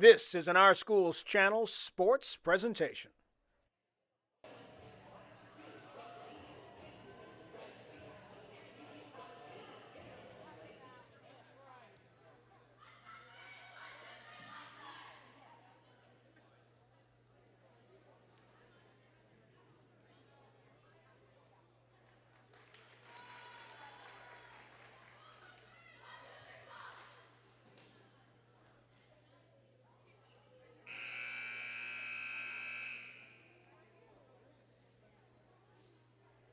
This is an Our Schools Channel sports presentation.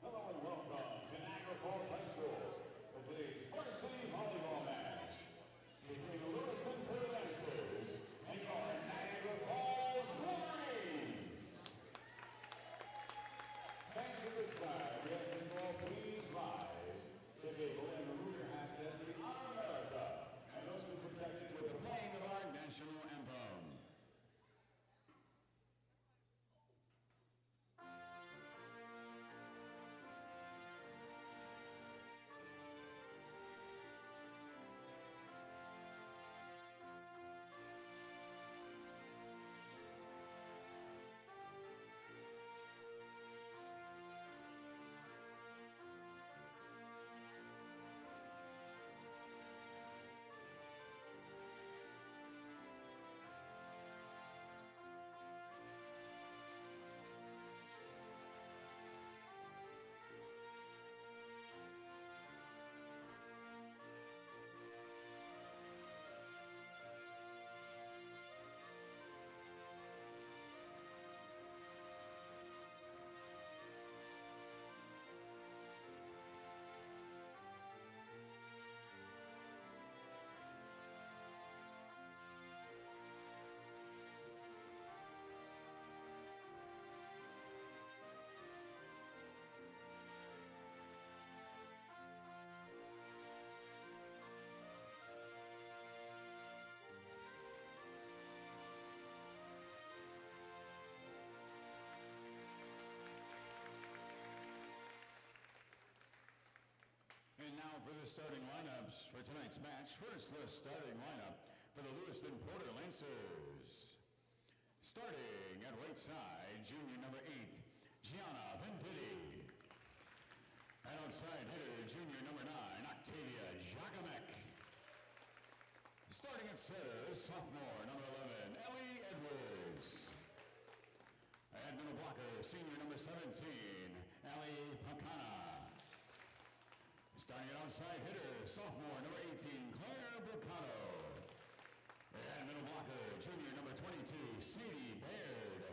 Hello and welcome to Niagara Falls High School for today's Varsity Volleyball match between the Lew-Port Lancers and your Niagara Falls Wolverines. Thanks to this time, yes, and all please rise if able and remove your hats to the Honor America and those who protect it with the playing of our national anthem. And now for the starting lineups for tonight's match. First, the starting lineup for the Lew-Port Lancers. Starting at right side, junior number 8, Gianna Venditti. And outside hitter, junior number 9, Octavia Jakomek. Starting at center, sophomore number 11, Ellie Edwards. And middle blocker, senior number 17, Ali Pacana. Starting at outside hitter, sophomore number 18, Claire Bucano. And middle blocker, junior number 22, Sadie Baird.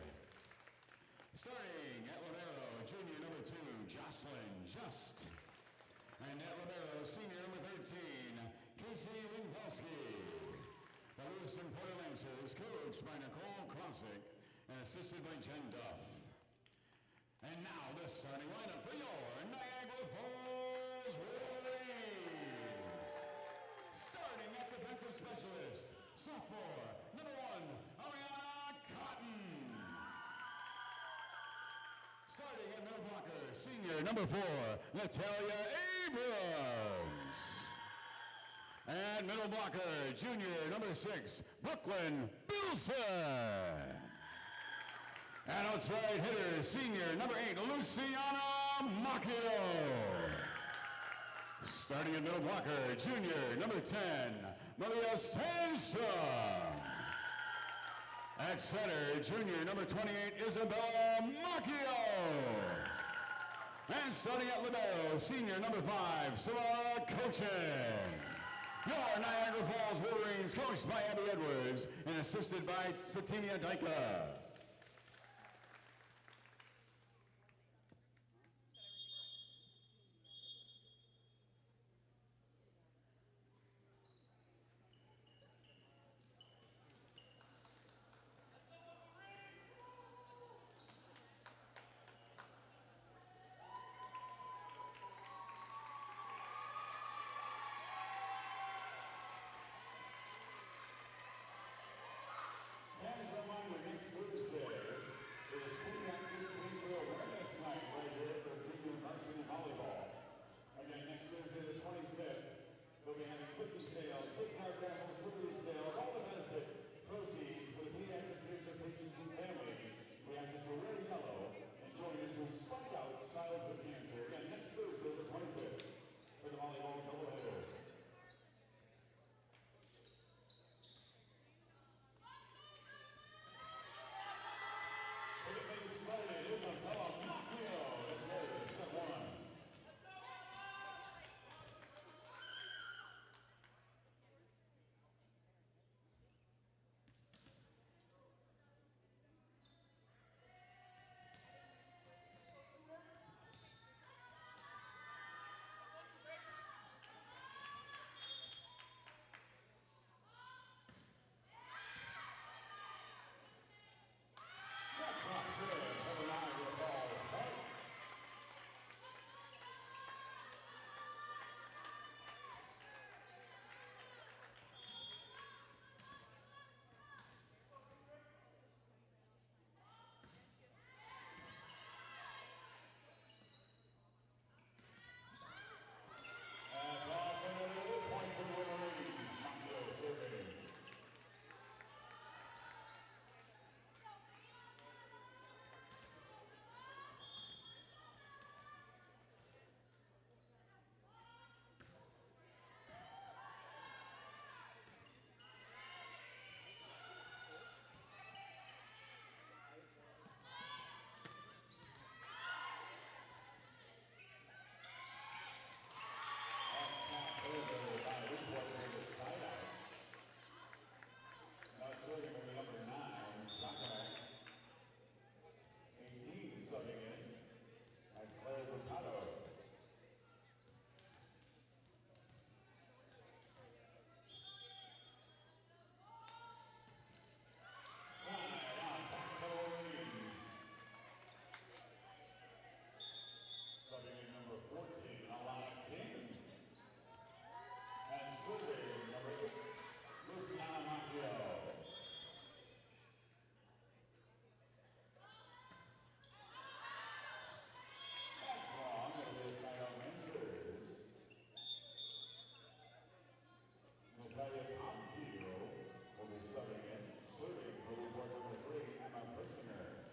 Starting at libero, junior number 2, Jocelyn Just. And at libero, senior number 13, Casey Winkowski. The Lew-Port Lancers, coached by Nicole Krosick and assisted by Jen Duff. And now the starting lineup for your Niagara Falls Wolverines. Starting at defensive specialist, sophomore, number 1, Ariana Cotton. Starting at middle blocker, senior, number 4, Natalia Abrams. And middle blocker, junior, number 6, Brooklyn Bilson. And outside hitter, senior, number 8, Luciana Macchio. Starting at middle blocker, junior, number 10, Maria Sandstrom. At center, junior, number 28, Isabella Macchio. And starting at libero, senior, number 5, Sarah Cochin. Your Niagara Falls Wolverines, coached by Abby Edwards and assisted by Satimia Dyka. As a reminder, next week Serving number 8, Luciana Macchio. That's wrong. It'll be a side out main service. Natalia Tomkio will be subbing in. Serving for Lew-Port number 3, Emma Prisoner.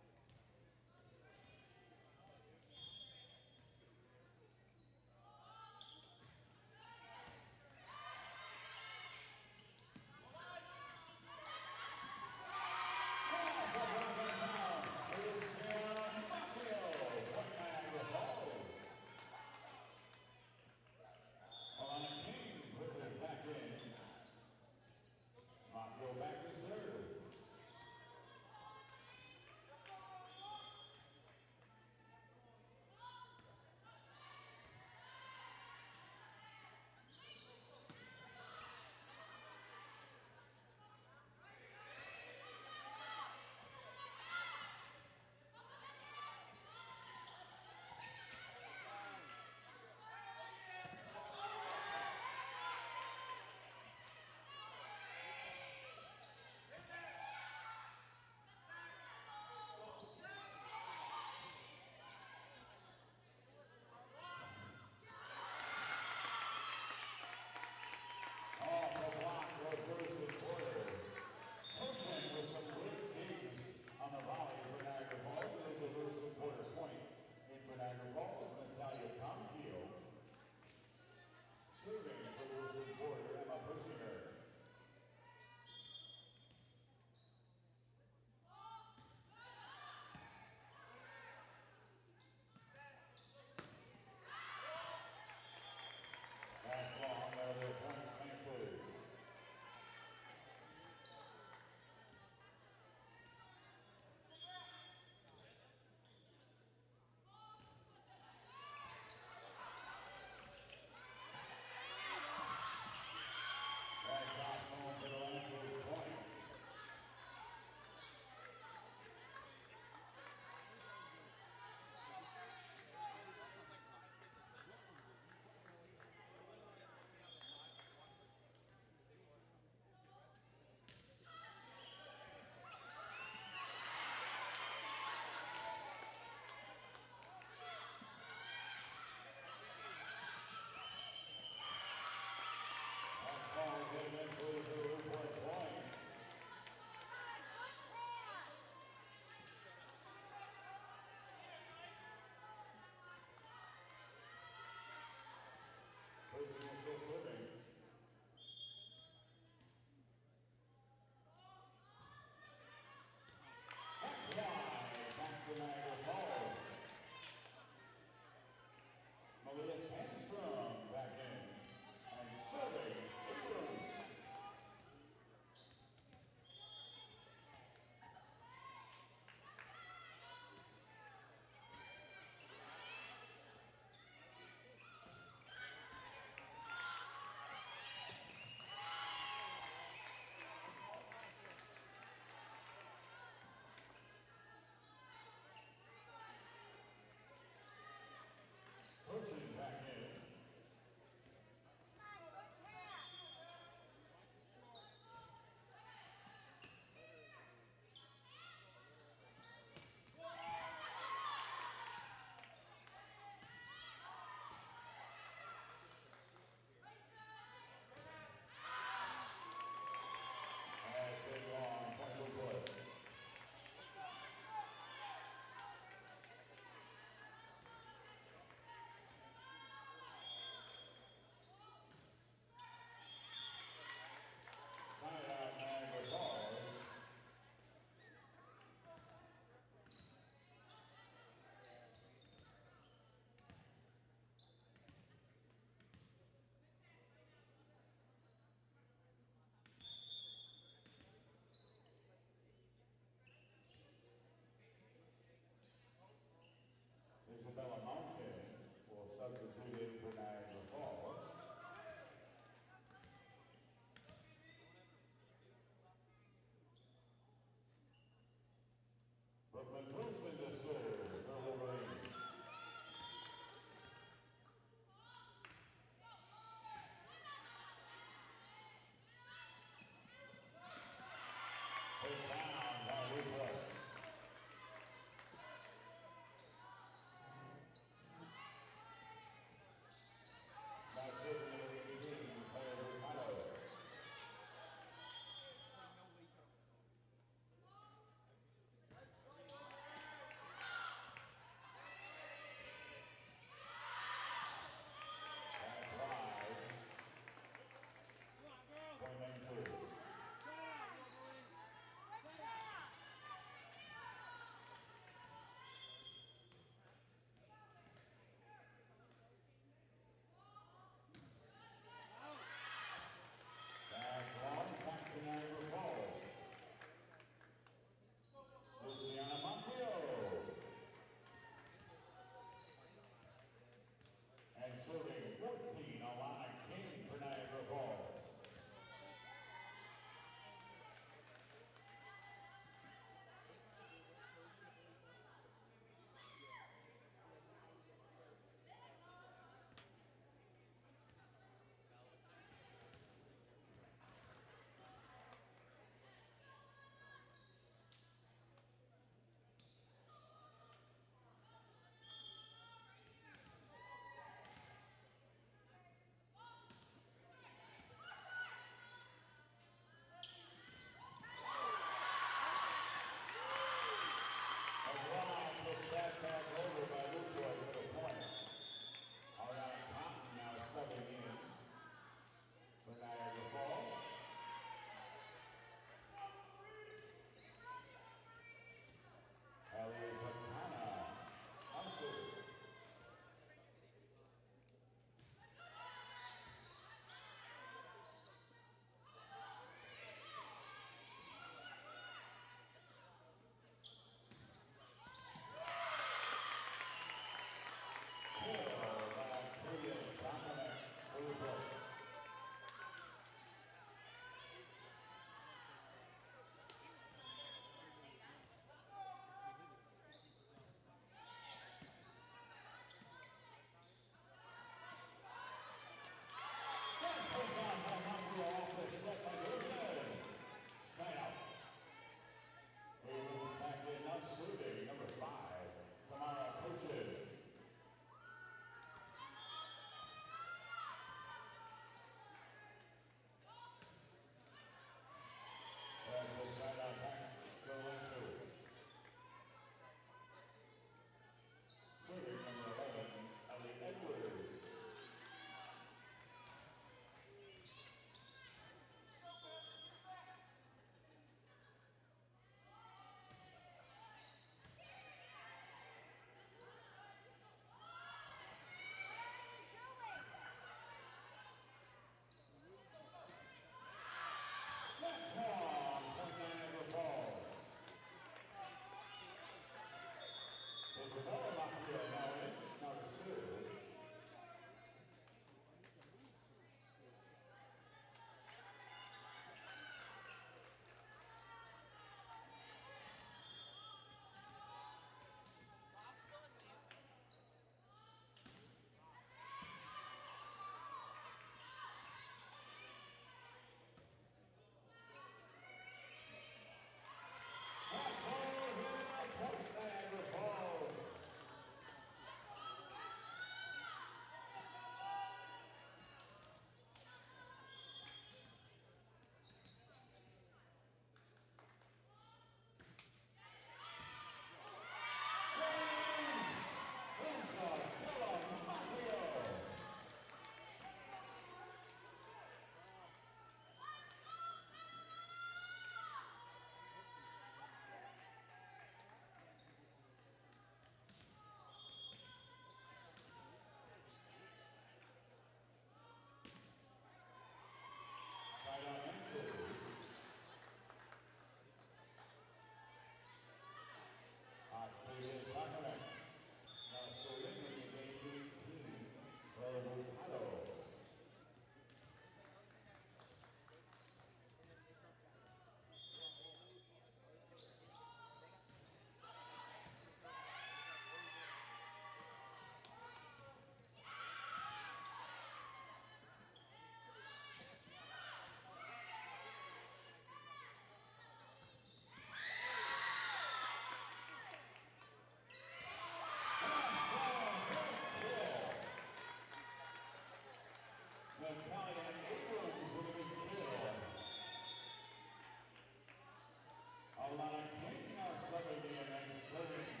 on a king of serving and serving.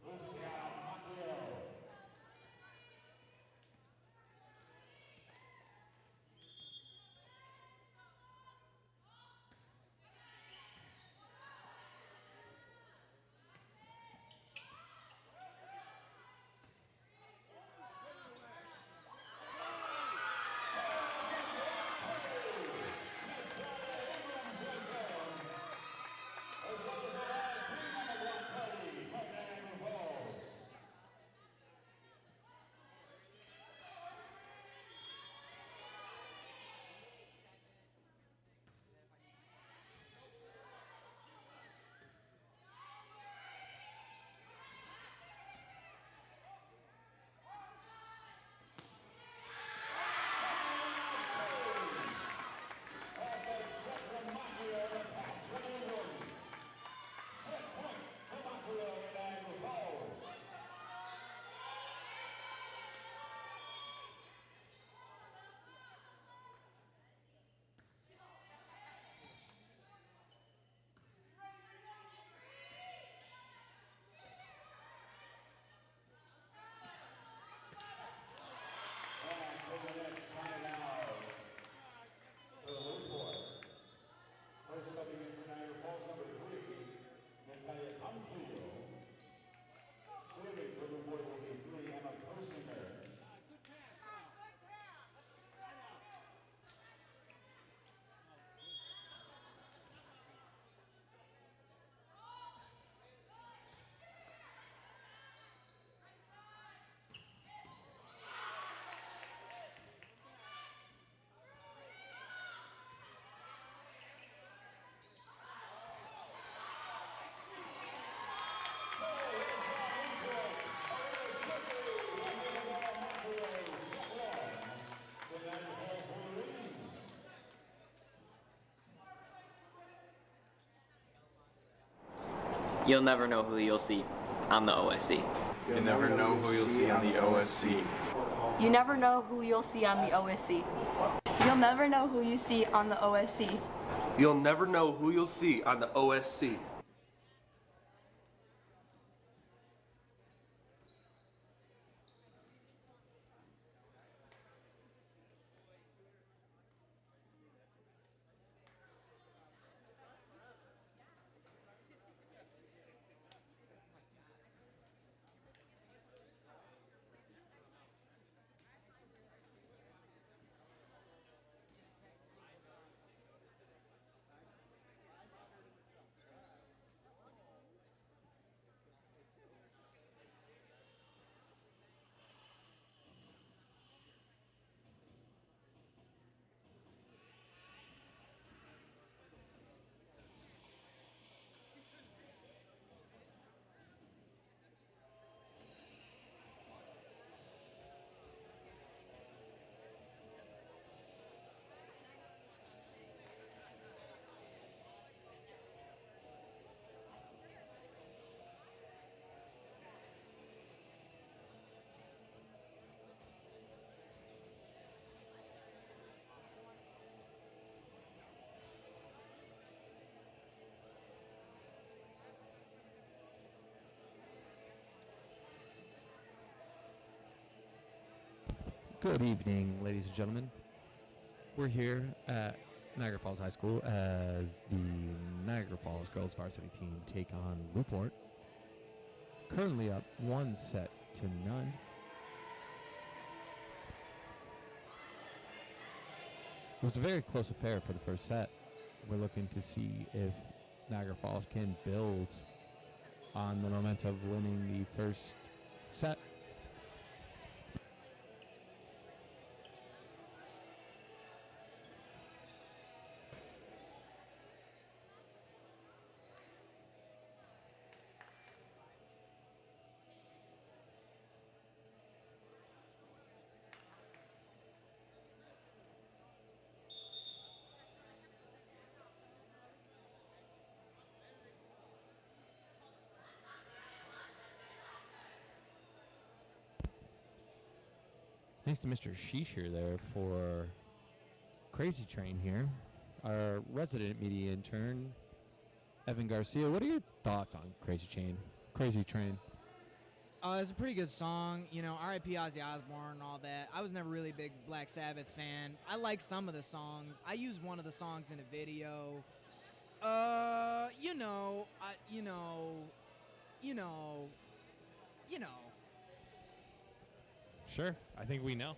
Lucia Macchio. As well as a live team on the block party from Niagara Falls. Off that set from Macchio, the pass from Edwards. Set point for Macchio in Niagara Falls. And to the net, signing out for Lew-Port. First subbing in for Niagara Falls, number 3, Natalia Tomkio. Serving for Lew-Port will be 3, Emma Persinger. You'll never know who you'll see on the OSC. You never know who you'll see on the OSC. You never know who you'll see on the OSC. You'll never know who you see on the OSC. You'll never know who you'll see on the OSC. Good evening, ladies and gentlemen. We're here at Niagara Falls High School as the Niagara Falls girls varsity team take on Lew-Port. Currently up 1-0. It was a very close affair for the first set. We're looking to see if Niagara Falls can build on the momentum of winning the first set. Thanks to Mr. Shisher there for Crazy Train here, our resident media intern Evan Garcia, what are your thoughts on Crazy Train? It's a pretty good song. You know, R.I.P. Ozzy Osbourne and all that. I was never really a big Black Sabbath fan. I like some of the songs. I used one of the songs in a video. You know. Sure, I think we know.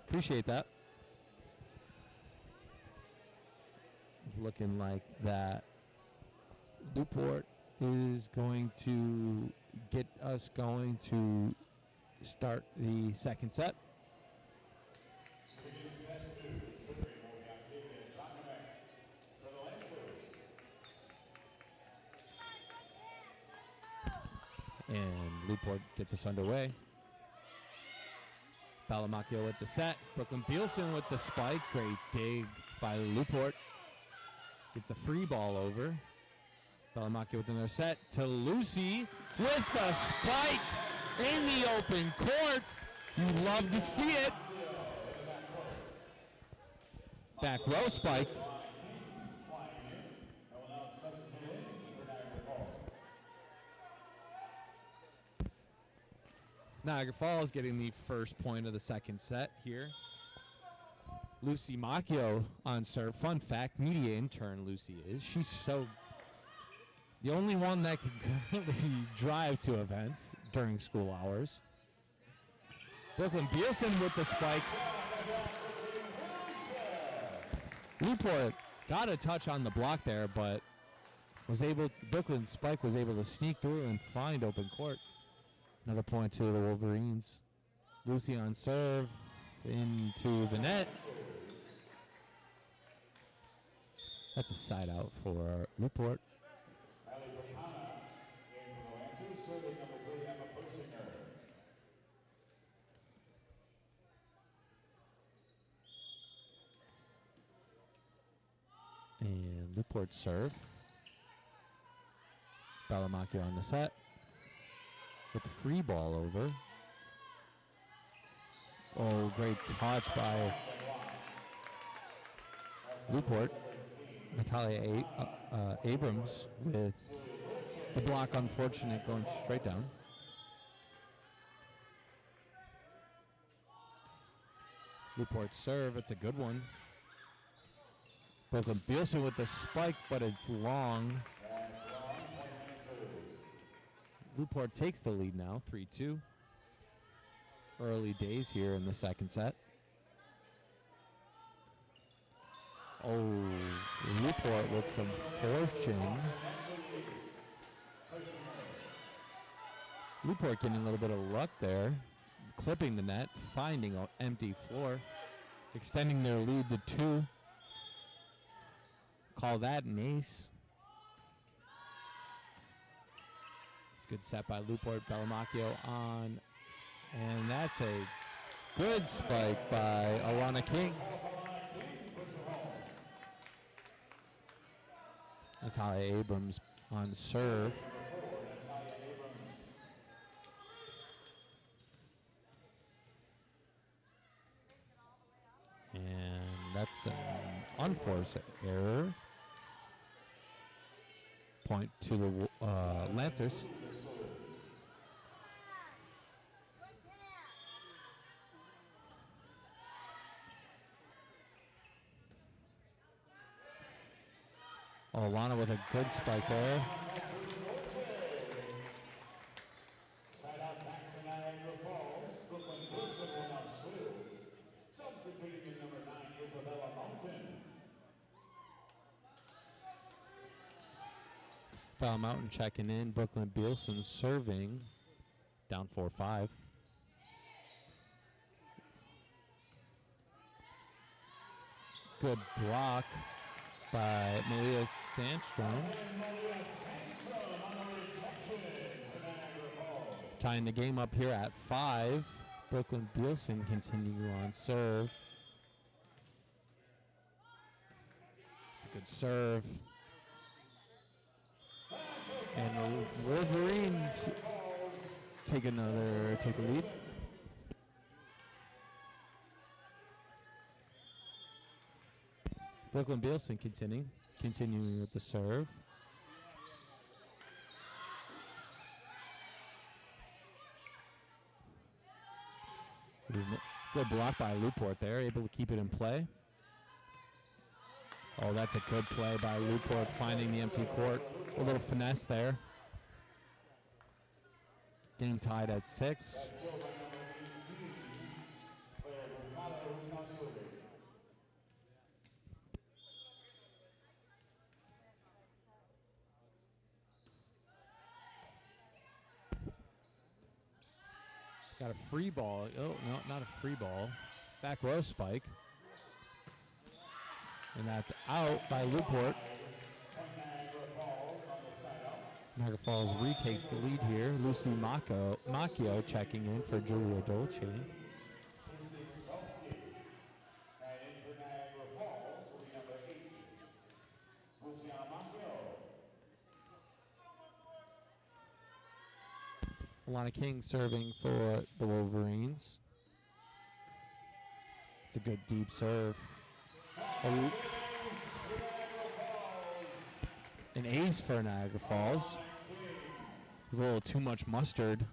Appreciate that. It's looking like that Lew-Port is going to get us going to start the second set. And Lew-Port gets us underway. Balamacchio with the set. Brooklyn Bielson with the spike. Great dig by Lew-Port. Gets the free ball over. Balamacchio with another set to Lucy with the spike in the open court. You love to see it. Back row spike. Niagara Falls getting the first point of the second set here. Lucy Macchio on serve. Fun fact, media intern Lucy is. She's so the only one that can currently drive to events during school hours. Brooklyn Bielson with the spike. Lew-Port got a touch on the block there, but Brooklyn spike was able to sneak through and find open court. Another point to the Wolverines. Lucy on serve into the net. That's a side out for Lew-Port. And Lew-Port serve. Balamacchio on the set. With the free ball over. Oh, great touch by Lew-Port. Natalia Abrams with the block, unfortunate, going straight down. Lew-Port serve, it's a good one. Brooklyn Bielson with the spike, but it's long. Lew-Port takes the lead now, 3-2. Early days here in the second set. Oh, Lew-Port with some fortune. Lew-Port getting a little bit of luck there. Clipping the net, finding an empty floor. Extending their lead to 2. Call that an ace. It's a good set by Lew-Port. Balamacchio on. And that's a good spike by Alana King. Natalia Abrams on serve. And that's an unforced error. Point to the Lancers. Oh, Lana with a good spike there. Side out back to Niagara Falls. Brooklyn Wilson will now serve. Substituting in number 9, Isabella Mountain. Val Mountain checking in. Brooklyn Bielson serving. Down 4-5. Good block by Malia Sandstrom. Tying the game up here at 5. Brooklyn Bielson continue on serve. It's a good serve. And the Wolverines take a lead. Brooklyn Bielson continuing with the serve. Good block by Lew-Port there, able to keep it in play. Oh, that's a good play by Lew-Port, finding the empty court. A little finesse there. Game tied at 6. Got a free ball. Oh, no, not a free ball. Back row spike. And that's out by Lew-Port. Niagara Falls retakes the lead here. Lucy Macchio checking in for Julia Dolce. And in for Niagara Falls will be number 8, Luciana Macchio. Alana King serving for the Wolverines. It's a good deep serve. An ace for Niagara Falls. There's a little too much mustard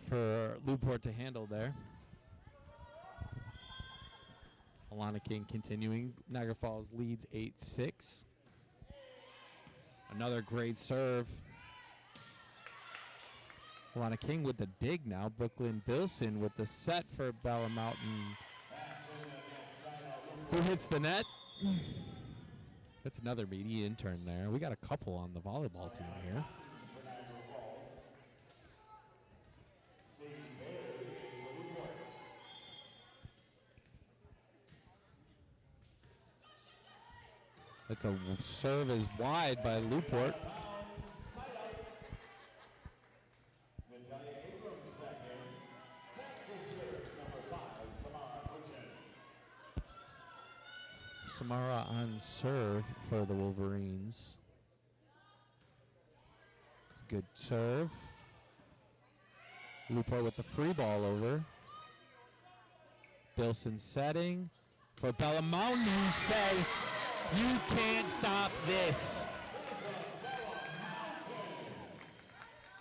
for Lew-Port to handle there. Alana King continuing. Niagara Falls leads 8-6. Another great serve. Alana King with the dig now. Brooklyn Bilson with the set for Bella Mountain. Who hits the net? That's another media intern there. We got a couple on the volleyball team here. It's a serve is wide by Lew-Port. Samara on serve for the Wolverines. Good serve. Lew-Port with the free ball over. Bilson setting for Bella Mountain, who says, "You can't stop this."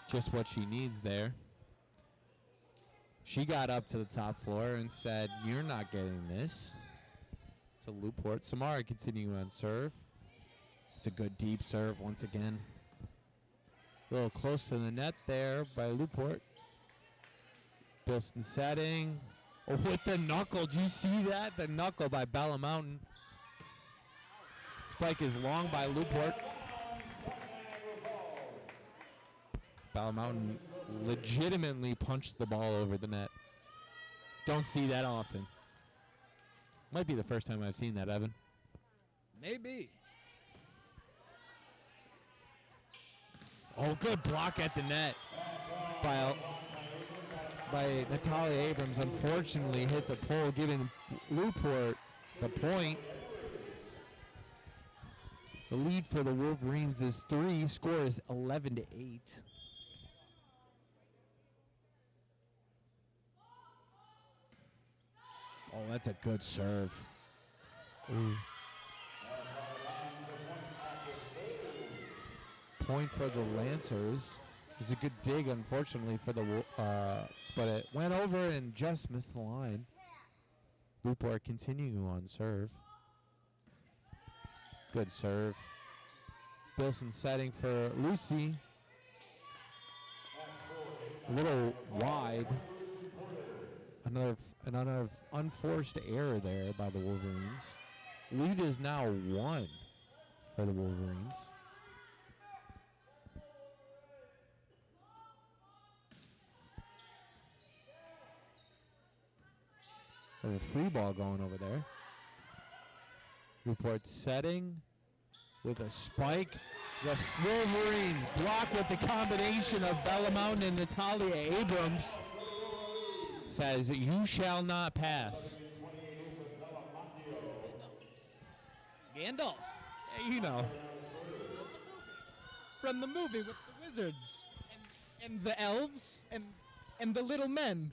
Just what she needs there. She got up to the top floor and said, "You're not getting this." To Lew-Port. Samara continuing on serve. It's a good deep serve once again. A little close to the net there by Lew-Port. Bilson setting. Oh, with the knuckle. Did you see that? The knuckle by Bella Mountain. Spike is long by Lew-Port. Bella Mountain legitimately punched the ball over the net. Don't see that often. Might be the first time I've seen that, Evan. Maybe. Oh, good block at the net by Natalia Abrams. Unfortunately, hit the pole, giving Lew-Port the point. The lead for the Wolverines is 3. Score is 11-8. Oh, that's a good serve. Ooh. Point for the Lancers. It's a good dig, unfortunately, for the but it went over and just missed the line. Lew-Port continuing on serve. Good serve. Bilson setting for Lucy. A little wide. Another unforced error there by the Wolverines. Lead is now 1 for the Wolverines. There's a free ball going over there. Lew-Port setting with a spike. The Wolverines block with the combination of Bella Mountain and Natalia Abrams. Says, "You shall not pass." Gandalf. Yeah, you know. From the movie with the wizards. And the elves. And the little men.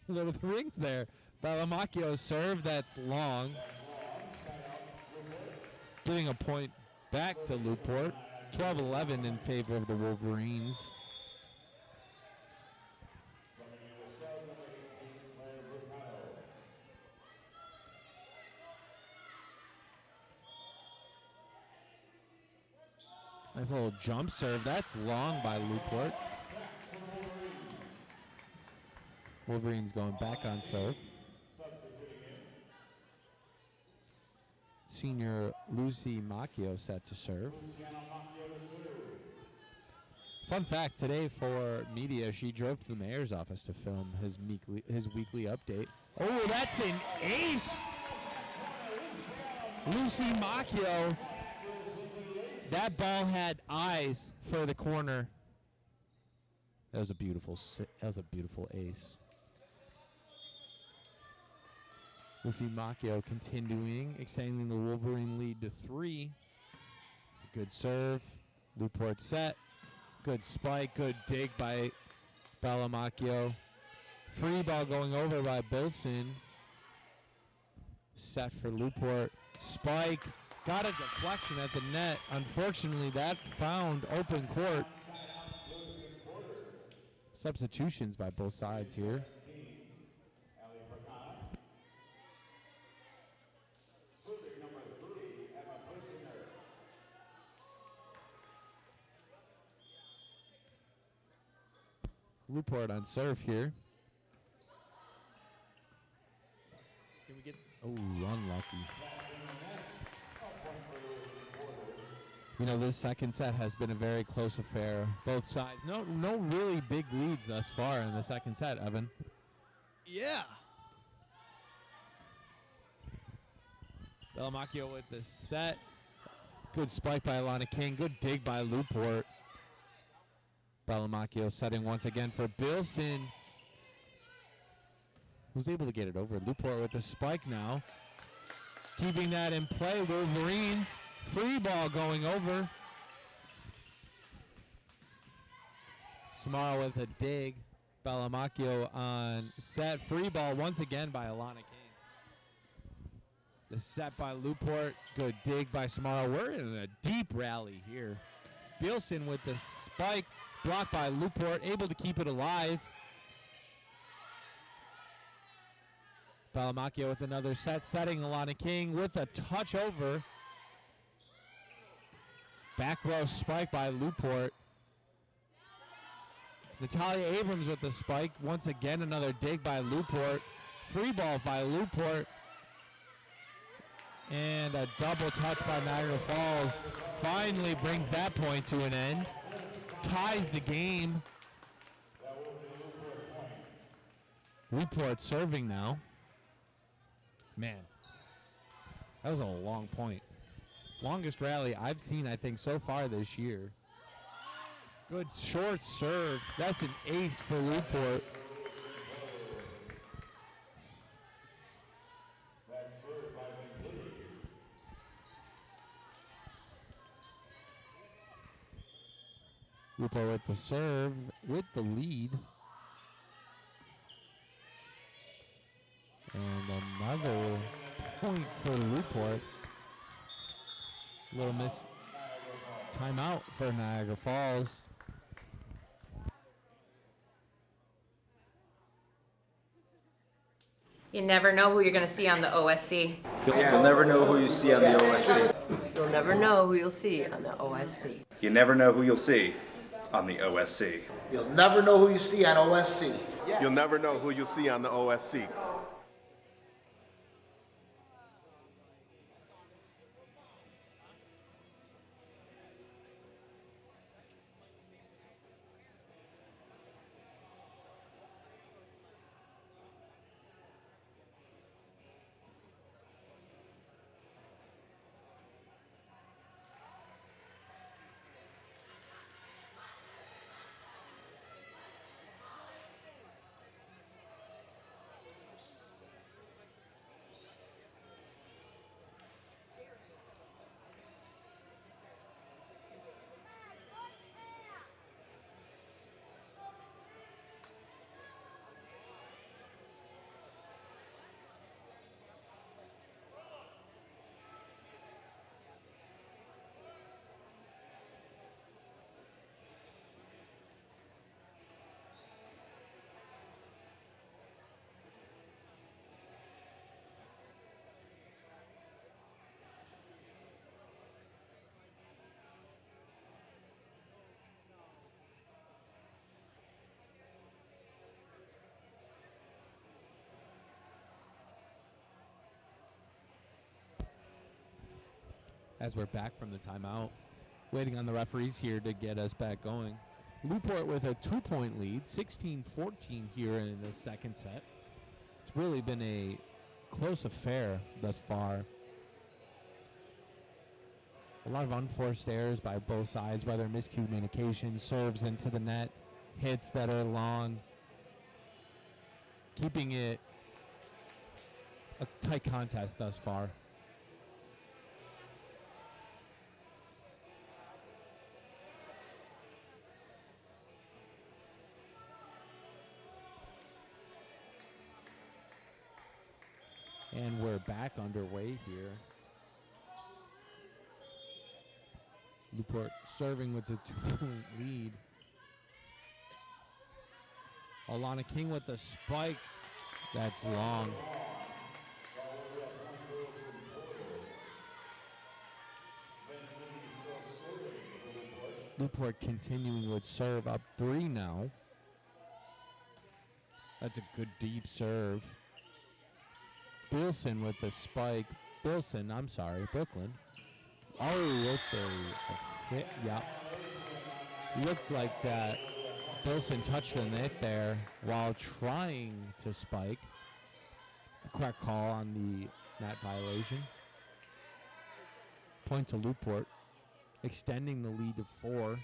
Little rings there. Bella Macchio's serve, that's long. Giving a point back to Lew-Port. 12-11 in favor of the Wolverines. Nice little jump serve. That's long by Lew-Port. Wolverines going back on serve. Senior Lucy Macchio set to serve. Fun fact, today for media, she drove to the mayor's office to film his weekly update. Oh, that's an ace! Lucy Macchio. That ball had eyes for the corner. That was a beautiful ace. Lucy Macchio continuing, extending the Wolverine lead to 3. It's a good serve. Lew-Port set. Good spike, good dig by Bella Macchio. Free ball going over by Bilson. Set for Lew-Port. Spike. Got a deflection at the net. Unfortunately, that found open court. Substitutions by both sides here. Lew-Port on serve here. Can we get... Oh, unlucky. You know, this second set has been a very close affair. Both sides. No really big leads thus far in the second set, Evan. Yeah. Bella Macchio with the set. Good spike by Alana King. Good dig by Lew-Port. Bella Macchio setting once again for Bilson. Who's able to get it over? Lew-Port with the spike now. Keeping that in play. Wolverines. Free ball going over. Samara with a dig. Bella Macchio on set. Free ball once again by Alana King. The set by Lew-Port. Good dig by Samara. We're in a deep rally here. Bilson with the spike. Blocked by Lew-Port. Able to keep it alive. Bella Macchio with another set. Setting Alana King with a touch over. Back row spike by Lew-Port. Natalia Abrams with the spike. Once again, another dig by Lew-Port. Free ball by Lew-Port. And a double touch by Niagara Falls. Finally brings that point to an end. Ties the game. Lew-Port serving now. Man, that was a long point. Longest rally I've seen, I think, so far this year. Good short serve. That's an ace for Lew-Port. Lew-Port with the serve, with the lead. And another point for Lew-Port. Little miss timeout for Niagara Falls. You never know who you're going to see on the OSC. You'll never know who you see on the OSC. You'll never know who you'll see on the OSC. You never know who you'll see on the OSC. You'll never know who you see on OSC. You'll never know who you'll see on the OSC. as we're back from the timeout. Waiting on the referees here to get us back going. Lew-Port with a 2-point lead, 16-14 here in the second set. It's really been a close affair thus far. A lot of unforced errors by both sides, whether miscommunication, serves into the net, hits that are long, keeping it a tight contest thus far. And we're back underway here. Lew-Port serving with a 2-point lead. Alana King with the spike. That's long. Lew-Port continuing with serve, up 3 now. That's a good deep serve. Brooklyn with the spike. Brooklyn. Oh, with the hit, yeah. Looked like that Bilson touched the net there while trying to spike. Correct call on the net violation. Point to Lew-Port, extending the lead to 4.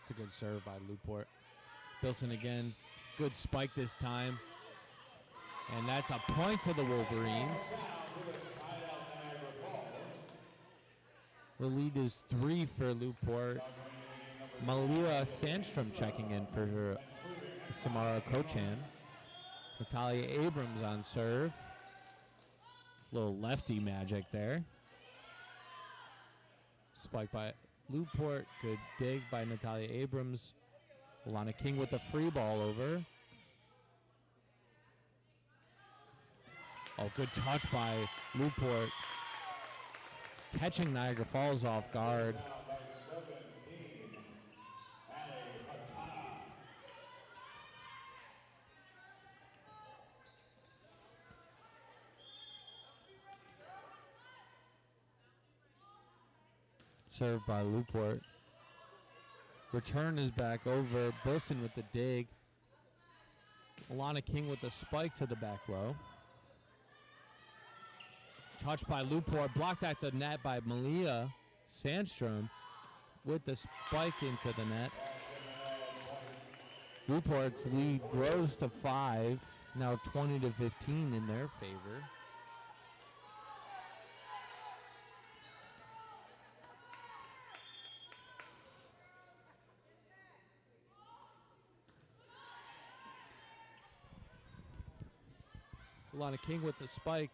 It's a good serve by Lew-Port. Bilson again, good spike this time. And that's a point to the Wolverines. The lead is 3 for Lew-Port. Malia Sandstrom checking in for Samara Kochan. Natalia Abrams on serve. Little lefty magic there. Spike by Lew-Port. Good dig by Natalia Abrams. Alana King with the free ball over. Oh, good touch by Lew-Port. Catching Niagara Falls off guard. Served by Lew-Port. Return is back over. Bilson with the dig. Alana King with the spike to the back row. Touched by Lew-Port. Blocked at the net by Malia Sandstrom with the spike into the net. Lew-Port's lead grows to 5. Now 20-15 in their favor. Alana King with the spike.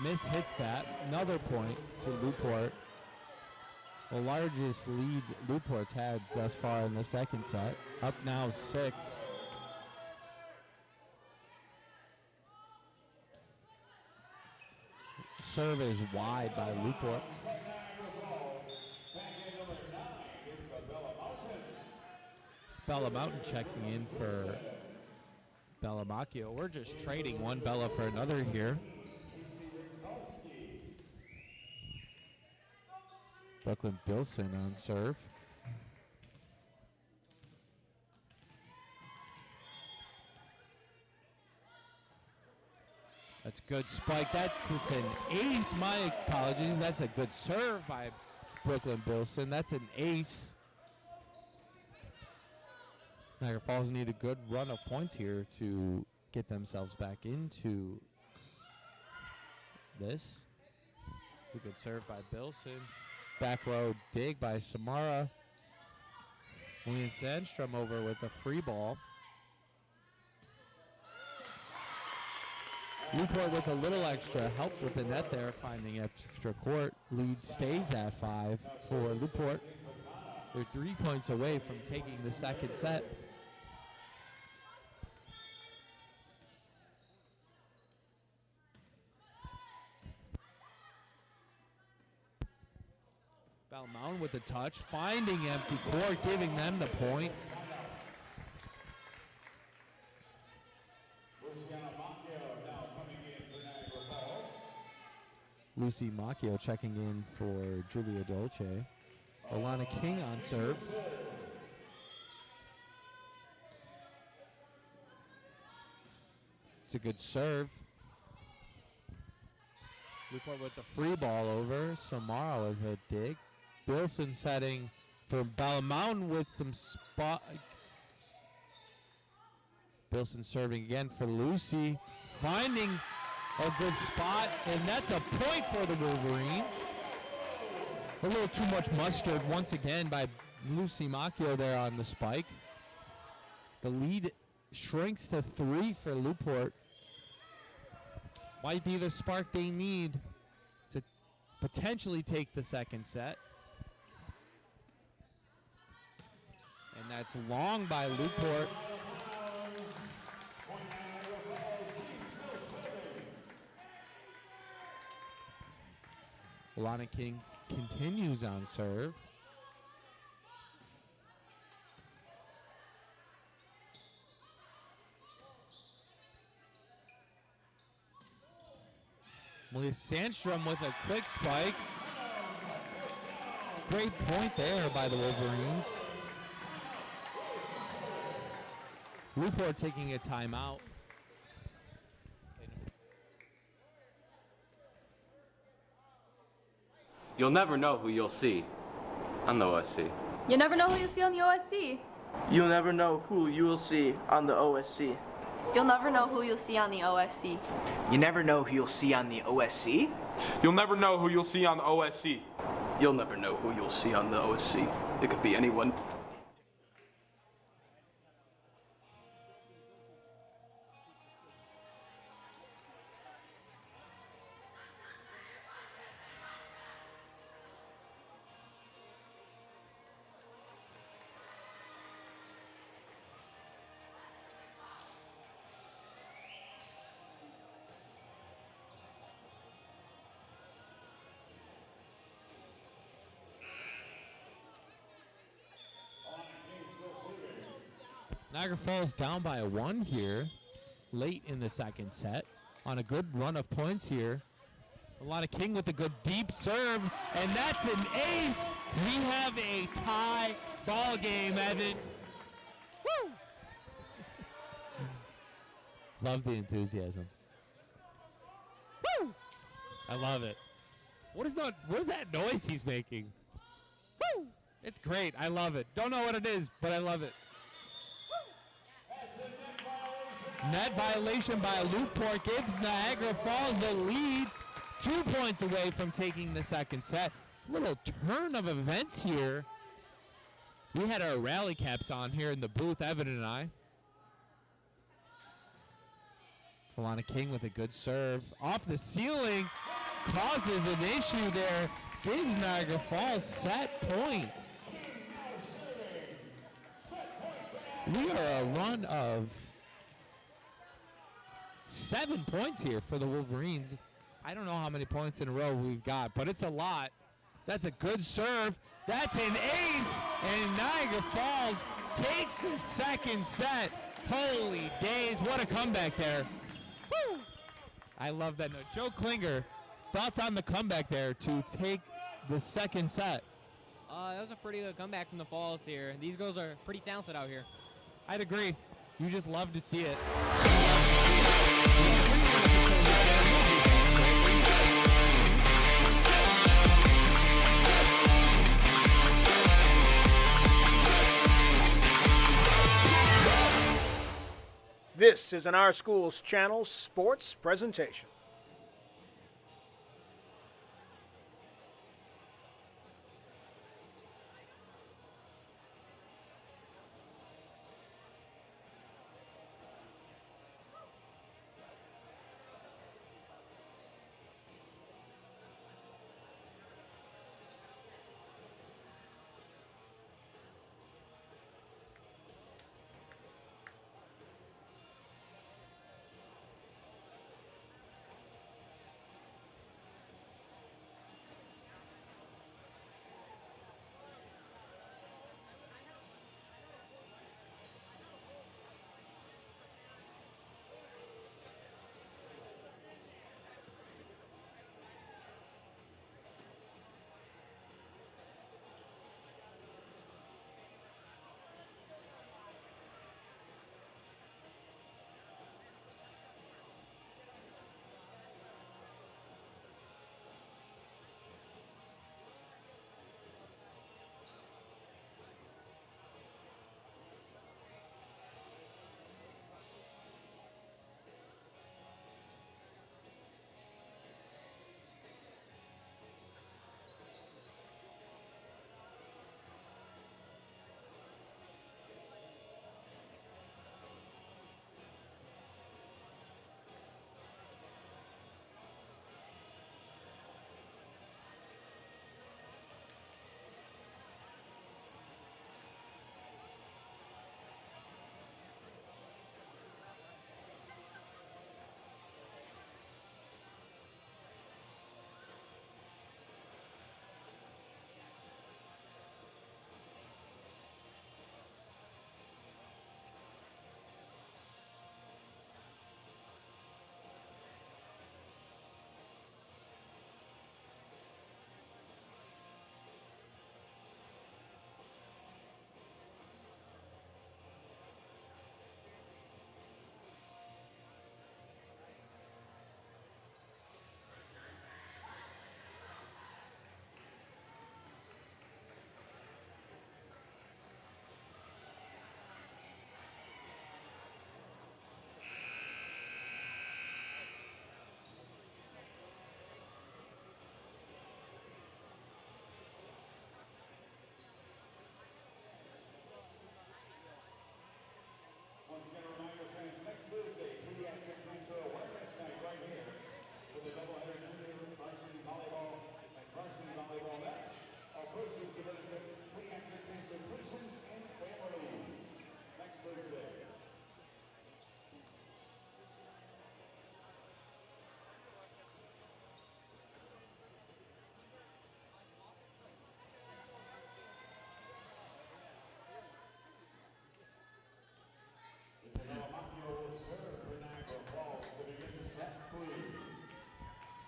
Miss hits that. Another point to Lew-Port. The largest lead Lew-Port's had thus far in the second set. Up now 6. Serve is wide by Lew-Port. Bella Mountain checking in for Bella Macchio. We're just trading one Bella for another here. Brooklyn Bilson on serve. That's a good spike. That's an ace. My apologies. That's a good serve by Brooklyn Bilson. That's an ace. Niagara Falls need a good run of points here to get themselves back into this. A good serve by Bilson. Back row dig by Samara. William Sandstrom over with a free ball. Lew-Port with a little extra help with the net there, finding extra court. Lead stays at 5 for Lew-Port. They're 3 points away from taking the second set. Balmaun with the touch, finding empty court, giving them the point. Lucy Macchio checking in for Julia Dolce. Alana King on serve. It's a good serve. Lew-Port with the free ball over. Samara with a dig. Bilson setting for Bella Mountain with some spot. Bilson serving again for Lucy. Finding a good spot, and that's a point for the Wolverines. A little too much mustard once again by Lucy Macchio there on the spike. The lead shrinks to 3 for Lew-Port. Might be the spark they need to potentially take the second set. And that's long by Lew-Port. Alana King continues on serve. Melissa Sandstrom with a quick spike. Great point there by the Wolverines. Lew-Port taking a timeout. You'll never know who you'll see on the OSC. You never know who you'll see on the OSC. You'll never know who you will see on the OSC. You'll never know who you'll see on the OSC. You never know who you'll see on the OSC? You'll never know who you'll see on the OSC. You'll never know who you'll see on the OSC. It could be anyone. Niagara Falls down by 1 here, late in the second set, on a good run of points here. Alana King with a good deep serve, and that's an ace. We have a tie ball game, Evan. Woo! Love the enthusiasm. Woo! I love it. What is that noise he's making? Woo! It's great. I love it. Don't know what it is, but I love it. Net violation by Lew-Port gives Niagara Falls the lead, 2 points away from taking the second set. Little turn of events here. We had our rally caps on here in the booth, Evan and I. Alana King with a good serve. Off the ceiling, causes an issue there. Gives Niagara Falls set point. We are a run of 7 points here for the Wolverines. I don't know how many points in a row we've got, but it's a lot. That's a good serve. That's an ace, and Niagara Falls takes the second set. Holy days, what a comeback there. Woo! I love that note. Joe Klinger, thoughts on the comeback there to take the second set? That was a pretty good comeback from the Falls here. These girls are pretty talented out here. I'd agree. You just love to see it. This is an Our Schools Channel sports presentation.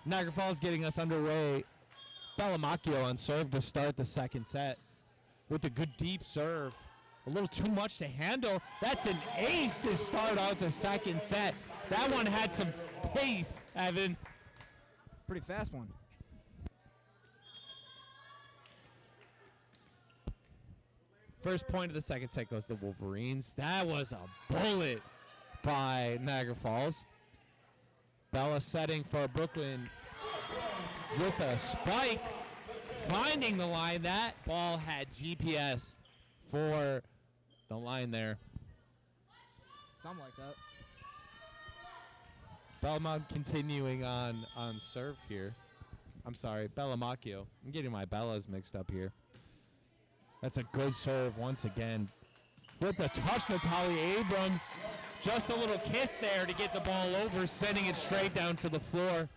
Niagara Falls getting us underway. Bellamacchio on serve to start the second set with a good deep serve. A little too much to handle. That's an ace to start out the second set. That one had some pace, Evan. Pretty fast one. First point of the second set goes to Wolverines. That was a bullet by Niagara Falls. Bella setting for Brooklyn with a spike, finding the line. That ball had GPS for the line there. Something like that. Belmont continuing on serve here. I'm sorry, Bellamacchio. I'm getting my Bellas mixed up here. That's a good serve once again. With the touch, Natalie Abrams. Just a little kiss there to get the ball over, sending it straight down to the floor.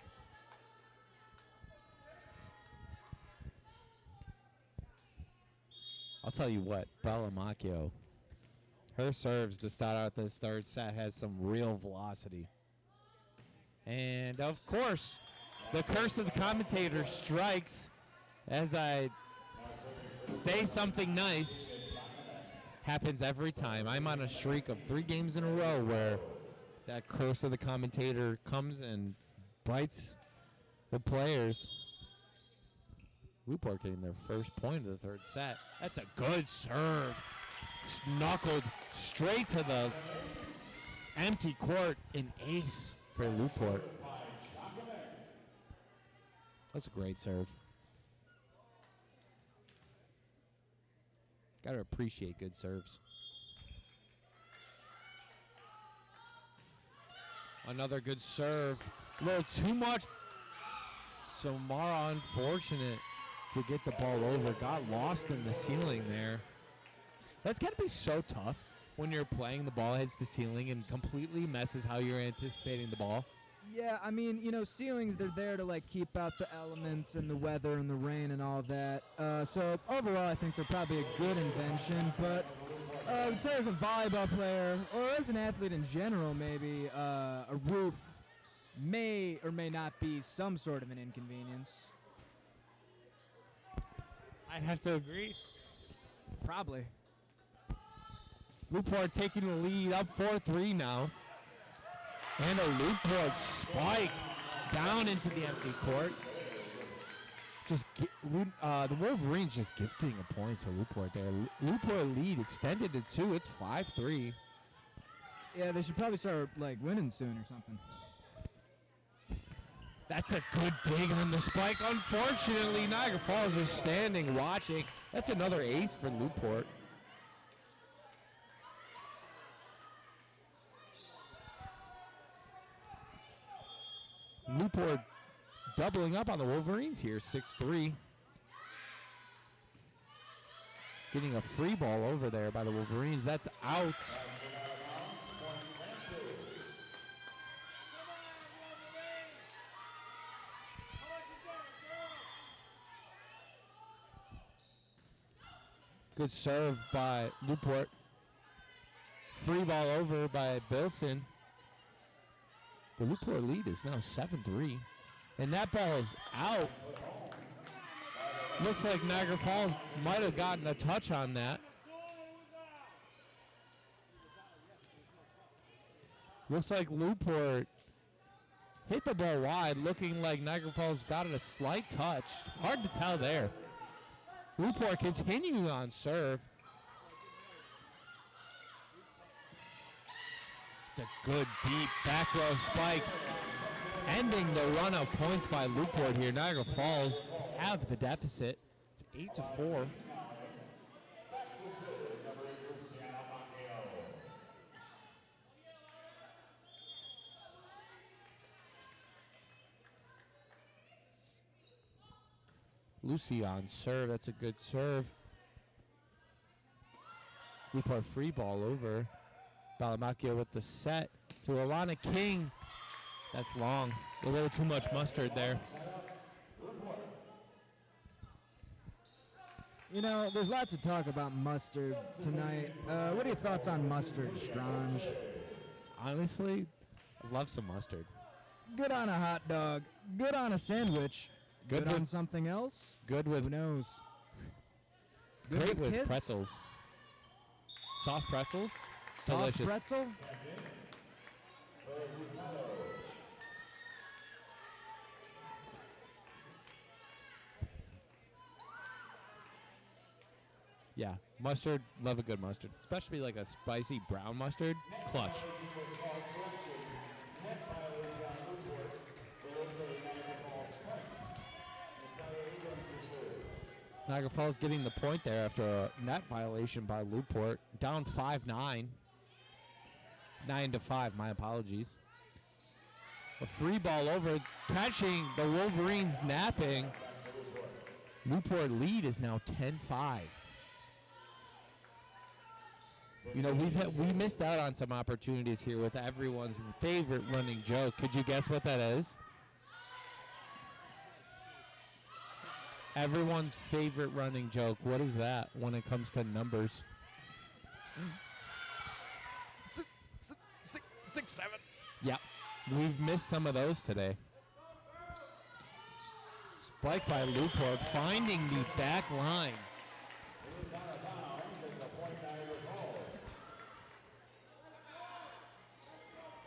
I'll tell you what, Bellamacchio, her serves to start out this third set has some real velocity. And of course, the curse of the commentator strikes as I say something nice. Happens every time. I'm on a streak of 3 games in a row where that curse of the commentator comes and bites the players. Lew-Port getting their first point of the third set. That's a good serve. Knuckled straight to the empty court. An ace for Lew-Port. That's a great serve. Got to appreciate good serves. Another good serve. A little too much. Samara unfortunate to get the ball over. Got lost in the ceiling there. That's got to be so tough when you're playing the ball hits the ceiling and completely messes how you're anticipating the ball. Yeah, I mean, you know, ceilings, they're there to, like, keep out the elements and the weather and the rain and all that. So, overall, I think they're probably a good invention. But I would say as a volleyball player, or as an athlete in general, maybe, a roof may or may not be some sort of an inconvenience. I have to agree. Probably. Lew-Port taking the lead, up 4-3 now. And a Lew-Port spike down into the empty court. The Wolverines just gifting a point to Lew-Port there. Lew-Port lead extended to 2. It's 5-3. Yeah, they should probably start, like, winning soon or something. That's a good dig on the spike. Unfortunately, Niagara Falls is standing, watching. That's another ace for Lew-Port. Lew-Port doubling up on the Wolverines here, 6-3. Getting a free ball over there by the Wolverines. That's out. Good serve by Lew-Port. Free ball over by Bilson. The Lew-Port lead is now 7-3. And that ball is out. Looks like Niagara Falls might have gotten a touch on that. Looks like Lew-Port hit the ball wide, looking like Niagara Falls got it a slight touch. Hard to tell there. Lew-Port continuing on serve. It's a good deep back row spike. Ending the run of points by Lew-Port here. Niagara Falls have the deficit. It's 8-4. Lucy on serve. That's a good serve. Lew-Port free ball over. Bellamacchio with the set to Alana King. That's long. A little too much mustard there. You know, there's lots of talk about mustard tonight. What are your thoughts on mustard, Strange? Honestly, I love some mustard. Good on a hot dog. Good on a sandwich. Good Good on with- something else. Good with Who knows? Good great with kids? pretzels. Soft pretzels. Soft Delicious. pretzel. Yeah, mustard. Love a good mustard, especially like a spicy brown mustard. Clutch. Niagara Falls getting the point there after a net violation by Lew-Port. Down 5-9. 9-5, my apologies. A free ball over, catching the Wolverines napping. Lew-Port lead is now 10-5. You know, we missed out on some opportunities here with everyone's favorite running joke. Could you guess what that is? Everyone's favorite running joke. What is that when it comes to numbers? 6, 7. Yep. We've missed some of those today. Spike by Lew-Port, finding the back line.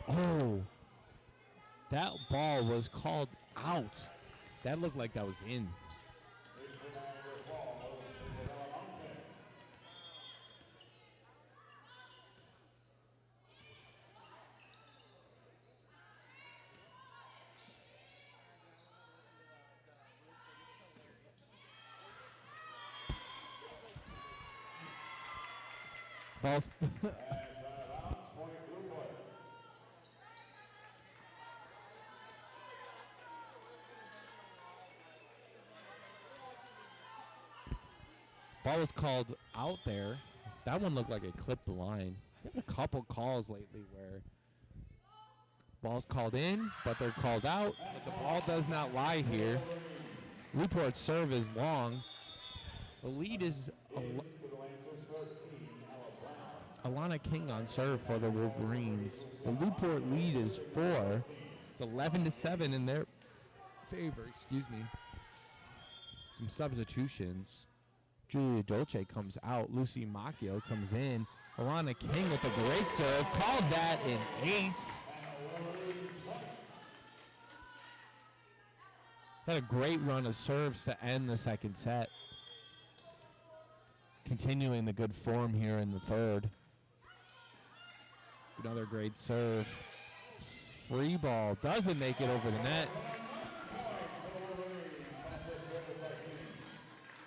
Oh, that ball was called out. That looked like that was in. Balls. Ball was called out there. That one looked like it clipped the line. There's a couple calls lately where ball's called in, but they're called out. But the ball does not lie here. Lew-Port's serve is long. The lead is Alana King on serve for the Wolverines. The Lew-Port lead is 4. It's 11-7 in their favor. Excuse me. Some substitutions. Julia Dolce comes out. Lucy Macchio comes in. Alana King with a great serve. Called that an ace. Had a great run of serves to end the second set. Continuing the good form here in the third. Another great serve. Free ball. Doesn't make it over the net.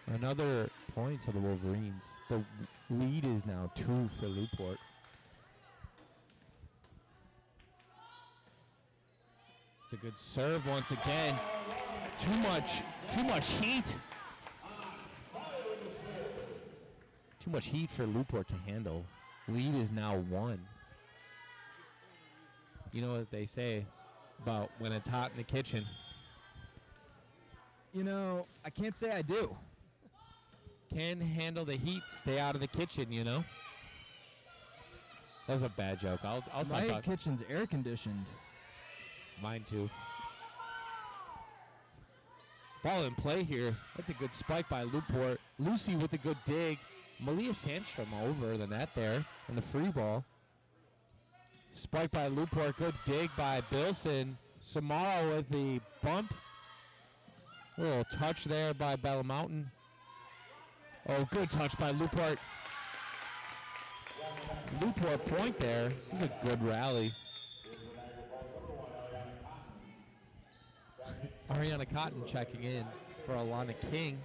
Another point to the Wolverines. The lead is now 2 for Lew-Port. It's a good serve once again. Too much heat. Too much heat for Lew-Port to handle. Lead is now 1. You know what they say about when it's hot in the kitchen? You know, I can't say I do. Can handle the heat, stay out of the kitchen, you know? That was a bad joke. I'll stop My talking. kitchen's air conditioned. Mine too. Ball in play here. That's a good spike by Lew-Port. Lucy with a good dig. Malia Sandstrom over the net there and the free ball. Spike by Lew-Port. Good dig by Bilson. Samara with the bump. A little touch there by Bella Mountain. Oh, good touch by Lew-Port. Lew-Port point there. This is a good rally. Ariana Cotton checking in for Alana King.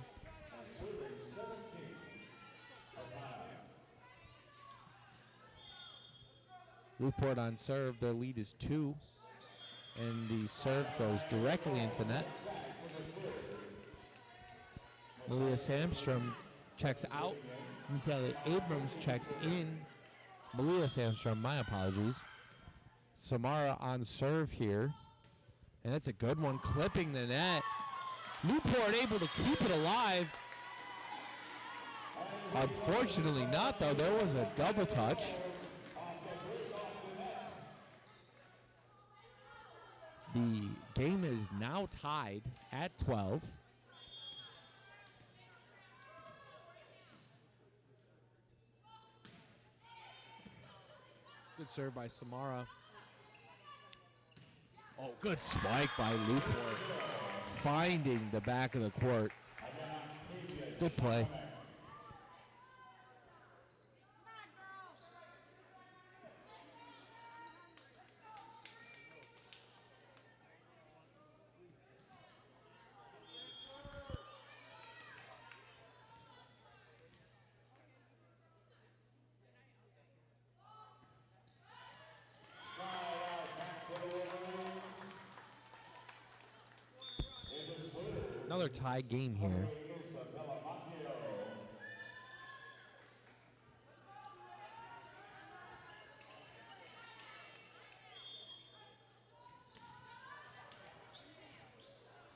Lew-Port on serve. Their lead is 2. And the serve goes directly into net. Malia Sandstrom checks out. Natalia Abrams checks in. Malia Sandstrom, my apologies. Samara on serve here. And it's a good one, clipping the net. Lew-Port able to keep it alive. Unfortunately not, though. There was a double touch. The game is now tied at 12. Good serve by Samara. Oh, good spike by Lew-Port. Finding the back of the court. Good play. Another tie game here.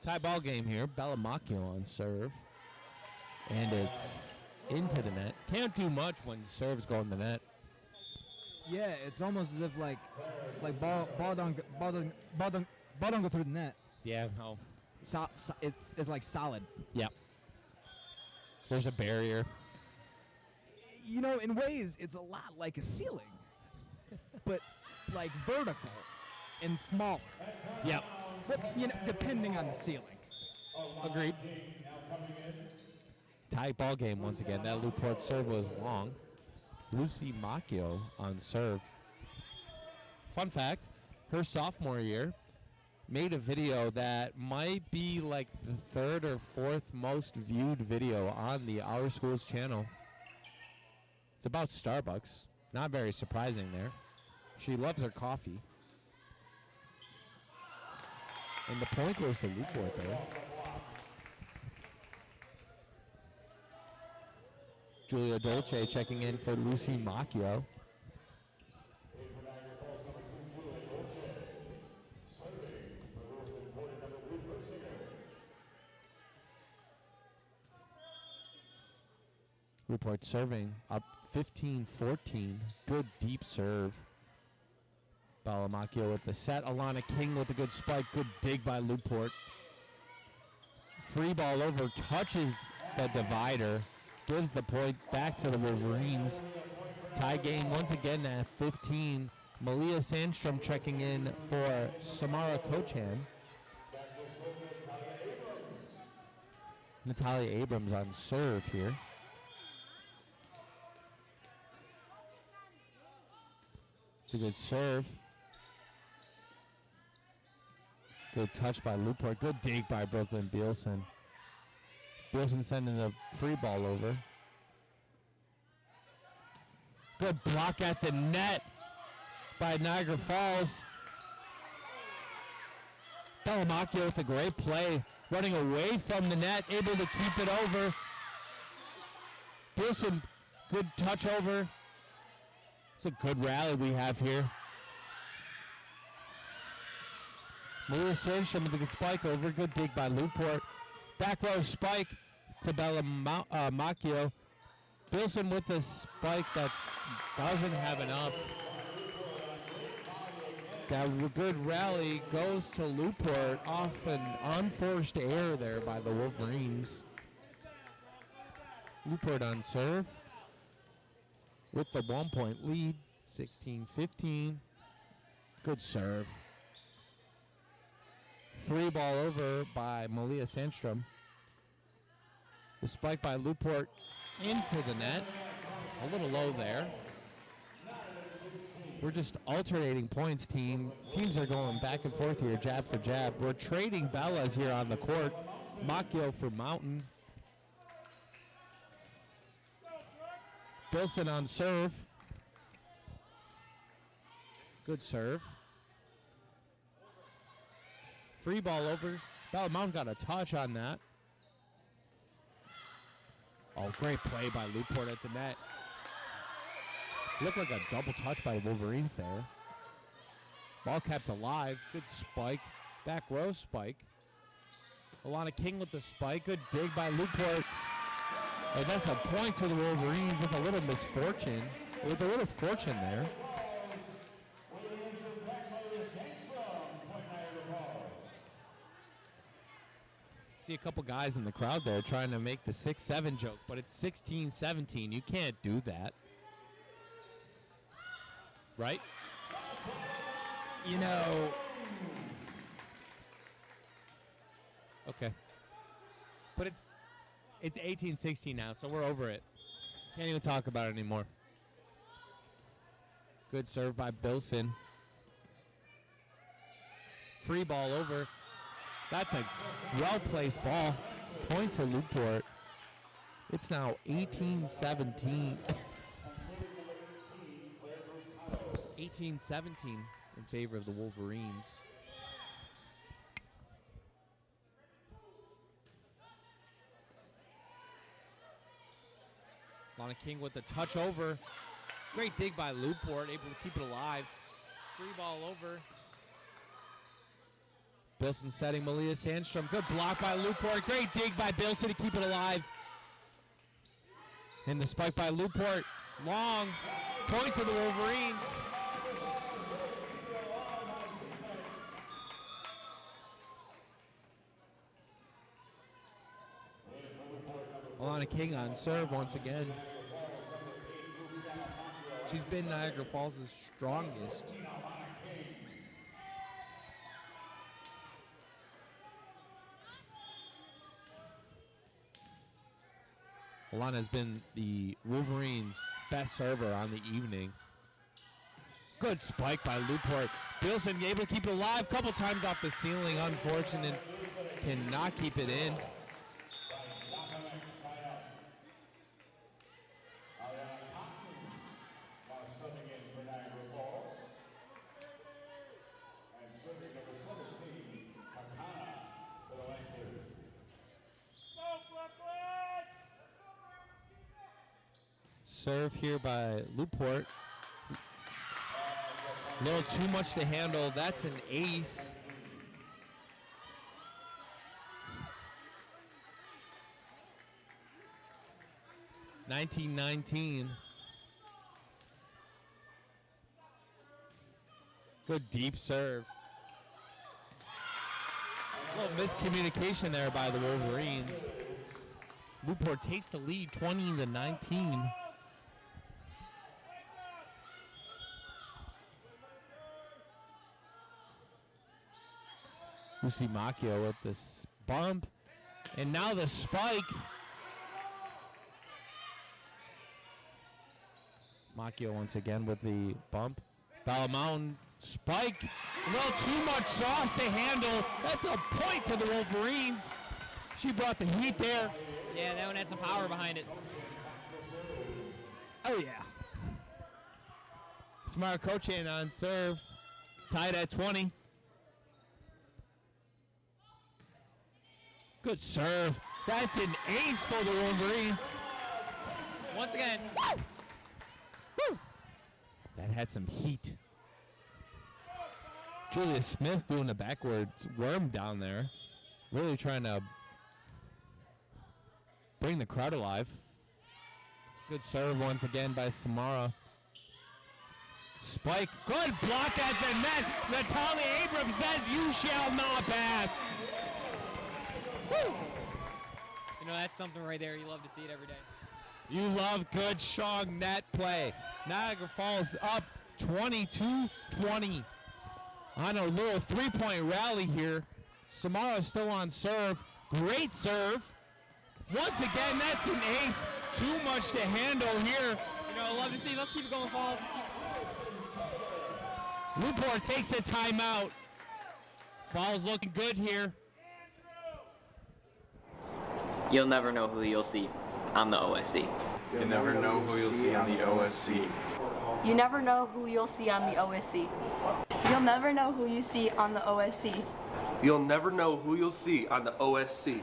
Tie ball game here. Bellamacchio on serve. And it's into the net. Can't do much when serves go in the net. Yeah, it's almost as if like ball don't go through the net. Yeah, no. It's like solid. Yep. There's a barrier. You know, in ways, it's a lot like a ceiling, but like vertical and smaller. Yep. But, you know, depending on the ceiling. Agreed. Tie ball game once again. That Lew-Port serve was long. Lucy Macchio on serve. Fun fact, her sophomore year made a video that might be like the third or fourth most viewed video on the Our Schools channel. It's about Starbucks. Not very surprising there. She loves her coffee. And the point goes to Lew-Port there. Julia Dolce checking in for Lucy Macchio. Lew-Port serving up 15-14. Good deep serve. Bellamacchio with the set. Alana King with a good spike. Good dig by Lew-Port. Free ball over. Touches the divider. Gives the point back to the Wolverines. Tie game once again at 15. Malia Sandstrom checking in for Samara Kochan. Natalia Abrams on serve here. It's a good serve. Good touch by Lew-Port. Good dig by Brooklyn Bielsen. Bielsen sending a free ball over. Good block at the net by Niagara Falls. Bellamacchio with a great play. Running away from the net. Able to keep it over. Bielsen, good touch over. It's a good rally we have here. Maria Sandstrom with a good spike over. Good dig by Lew-Port. Back row spike to Bellamacchio. Bielsen with the spike that doesn't have enough. That good rally goes to Lew-Port off an unforced error there by the Wolverines. Lew-Port on serve with the 1-point lead, 16-15. Good serve. Free ball over by Malia Sandstrom. The spike by Lew-Port into the net. A little low there. We're just alternating points, team. Teams are going back and forth here, jab for jab. We're trading Bellas here on the court. Macchio for Mountain. Bielsen on serve. Good serve. Free ball over. Mountain got a touch on that. Oh, great play by Lew-Port at the net. Looked like a double touch by the Wolverines there. Ball kept alive. Good spike. Back row spike. Alana King with the spike. Good dig by Lew-Port. And that's a point to the Wolverines with a little misfortune. With a little fortune there. See a couple guys in the crowd there trying to make the 6-7 joke, but it's 16-17. You can't do that. Right? You know. Okay. But it's 18-16 now, so we're over it. Can't even talk about it anymore. Good serve by Bilson. Free ball over. That's a well-placed ball. Point to Lew-Port. It's now 18-17. 18-17 in favor of the Wolverines. Lana King with the touch over. Great dig by Lew-Port, able to keep it alive. Free ball over. Bilson setting Malia Sandstrom. Good block by Lew-Port. Great dig by Bilson to keep it alive. And the spike by Lew-Port. Long. Point to the Wolverines. Alana King on serve once again. She's been Niagara Falls' strongest. Alana has been the Wolverines' best server on the evening. Good spike by Lew-Port. Bilson able to keep it alive. Couple times off the ceiling. Unfortunate. Cannot keep it in. Serve here by Lew-Port. A little too much to handle. That's an ace. (19-19). Good deep serve. A little miscommunication there by the Wolverines. Lew-Port takes the lead 20-19. Lucy Macchio with this bump. And now the spike. Macchio once again with the bump. Bala Mountain spike. A little too much sauce to handle. That's a point to the Wolverines. She brought the heat there. Yeah, that one had some power behind it. Oh, yeah. Samara Cochin on serve. Tied at 20. Good serve. That's an ace for the Wolverines. Once again. Woo! Woo! That had some heat. Julia Smith doing the backwards worm down there. Really trying to bring the crowd alive. Good serve once again by Samara. Spike. Good block at the net. Natalia Abrams says, "You shall not pass." Woo! You know, that's something right there. You love to see it every day. You love good, strong net play. Niagara Falls up 22-20 on a little three-point rally here. Samara still on serve. Great serve. Once again, that's an ace. Too much to handle here. You know, I love to see. Let's keep it going, Falls. Lew-Port takes a timeout. Falls looking good here. You'll never know who you'll see on the OSC. You never know who you'll see on the OSC. You never know who you'll see on the OSC. You'll never know who you see on the OSC. You'll never know who you'll see on the OSC.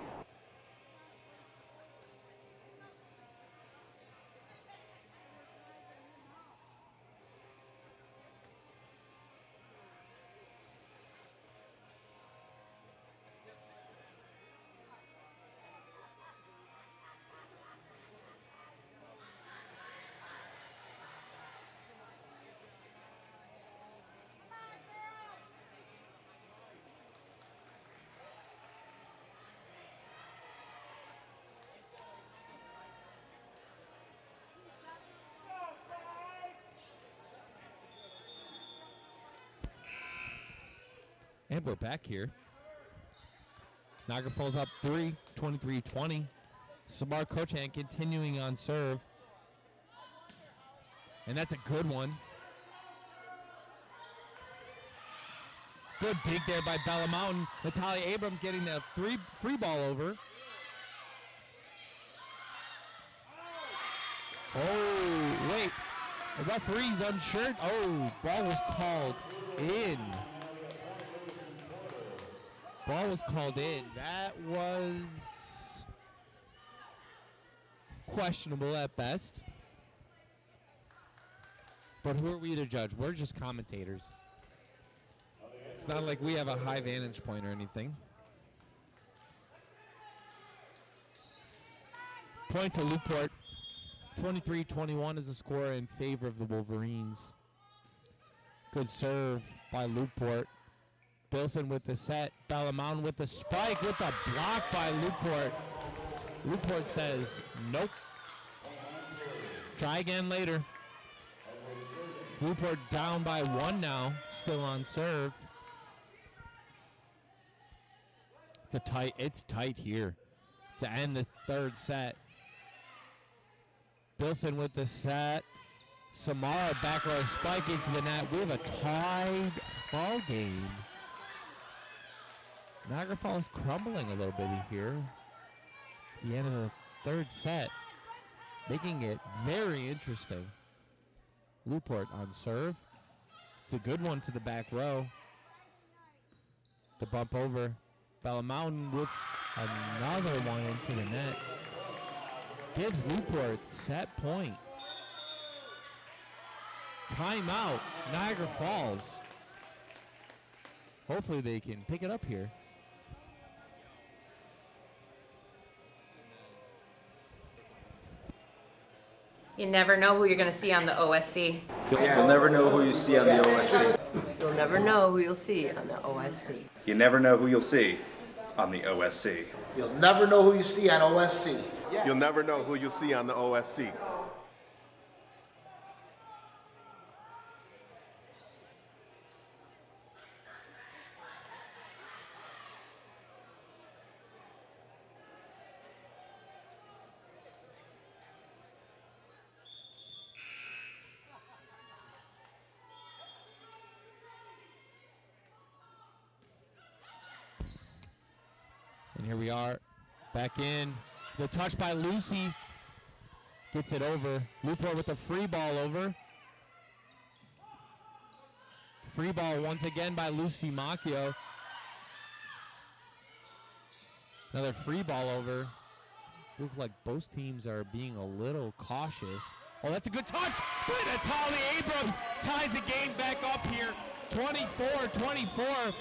And we're back here. Niagara Falls up 3, 23-20. Samar Kochan continuing on serve. And that's a good one. Good dig there by Bella Mountain. Natalia Abrams getting the free ball over. Oh, wait. The referee's unsure. Oh, ball was called in. Ball was called in. That was questionable at best. But who are we to judge? We're just commentators. It's not like we have a high vantage point or anything. Point to Lew-Port. 23-21 is the score in favor of the Wolverines. Good serve by Lew-Port. Bilson with the set. Bella Mountain with the spike with the block by Lew-Port. Lew-Port says, nope. Try again later. Lew-Port down by 1 now. Still on serve. It's tight here to end the third set. Bilson with the set. Samara back row spike into the net. We have a tied ball game. Niagara Falls crumbling a little bit here. At the end of the third set, making it very interesting. Lew-Port on serve. It's a good one to the back row. The bump over. Bella Mountain with another one into the net. Gives Lew-Port set point. Timeout, Niagara Falls. Hopefully they can pick it up here. You never know who you're going to see on the OSC. You'll never know who you see on the OSC. You'll never know who you'll see on the OSC. You never know who you'll see on the OSC. You'll never know who you see on OSC. You'll never know who you'll see on the OSC. And here we are, back in. The touch by Lucy gets it over. Lew-Port with the free ball over. Free ball once again by Lucy Macchio. Another free ball over. Looks like both teams are being a little cautious. Oh, that's a good touch. But Natalia Abrams ties the game back up here. 24-24.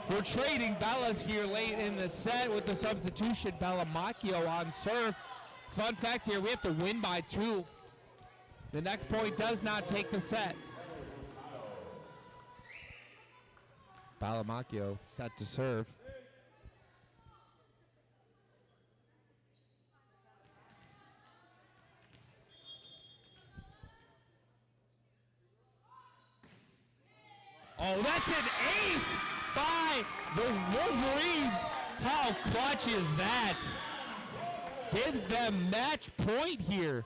We're trading Bellas here late in the set with the substitution. Bella Macchio on serve. Fun fact here, we have to win by 2. The next point does not take the set. Bella Macchio set to serve. Oh, that's an ace by the Wolverines. How clutch is that? Gives them match point here.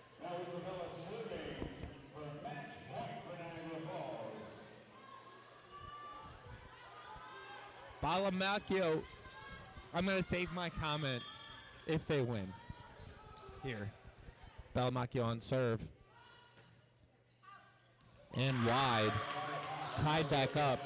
Bella Macchio, I'm going to save my comment if they win. Here. Bella Macchio on serve. And wide. Tied back up.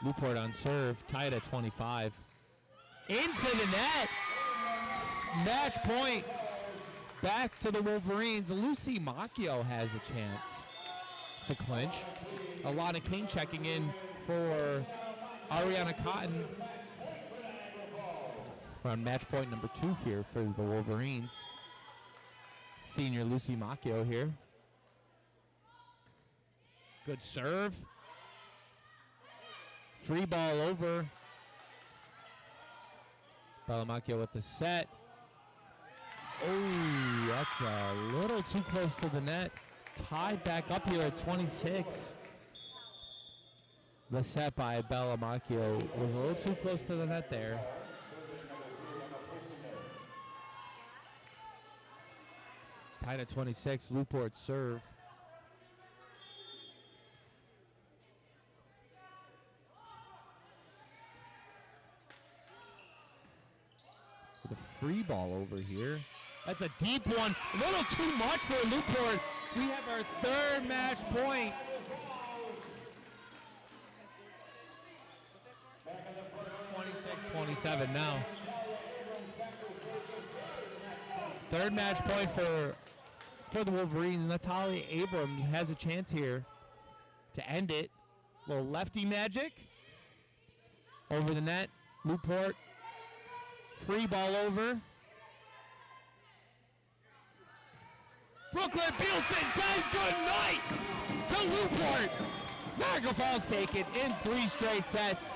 Lew-Port on serve, tied at 25. Into the net. Match point. Back to the Wolverines. Lucy Macchio has a chance to clinch. Alana King checking in for Ariana Cotton. We're on match point number 2 here for the Wolverines. Senior Lucy Macchio here. Good serve. Free ball over. Bella Macchio with the set. Oh, that's a little too close to the net. Tied back up here at 26. The set by Bellamacchio was a little too close to the net there. Tied at 26, Lew-Port serve. With a free ball over here. That's a deep one. A little too much for Lew-Port. We have our third match point. 26-27 now. Third match point for the Wolverines. Natalia Abrams has a chance here to end it. Little lefty magic. Over the net. Lew-Port. Free ball over. Brooklyn Bealston says good night to Lew-Port. Niagara Falls take it in 3 straight sets.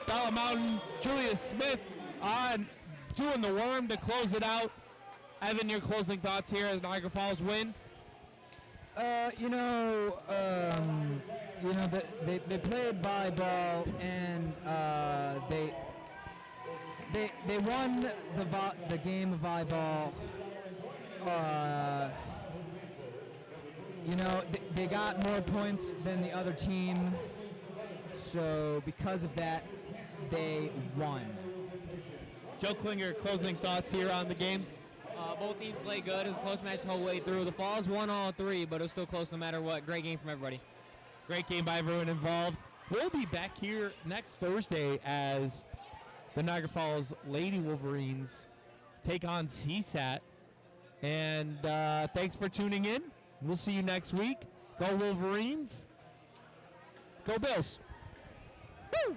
Bella Mountain, Julia Smith on doing the worm to close it out. Evan, your closing thoughts here as Niagara Falls win? They played volleyball and they won the game of volleyball. They got more points than the other team, so because of that, they won. Joe Klinger, closing thoughts here on the game? Both teams played good. It was a close match the whole way through. The Falls won all 3, but it was still close no matter what. Great game from everybody. Great game by everyone involved. We'll be back here next Thursday as the Niagara Falls Lady Wolverines take on CSAT. And thanks for tuning in. We'll see you next week. Go Wolverines. Go Bills. Woo!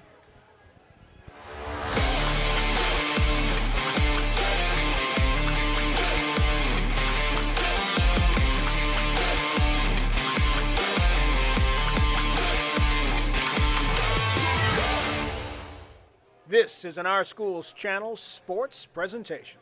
This is an Our Schools Channel sports presentation.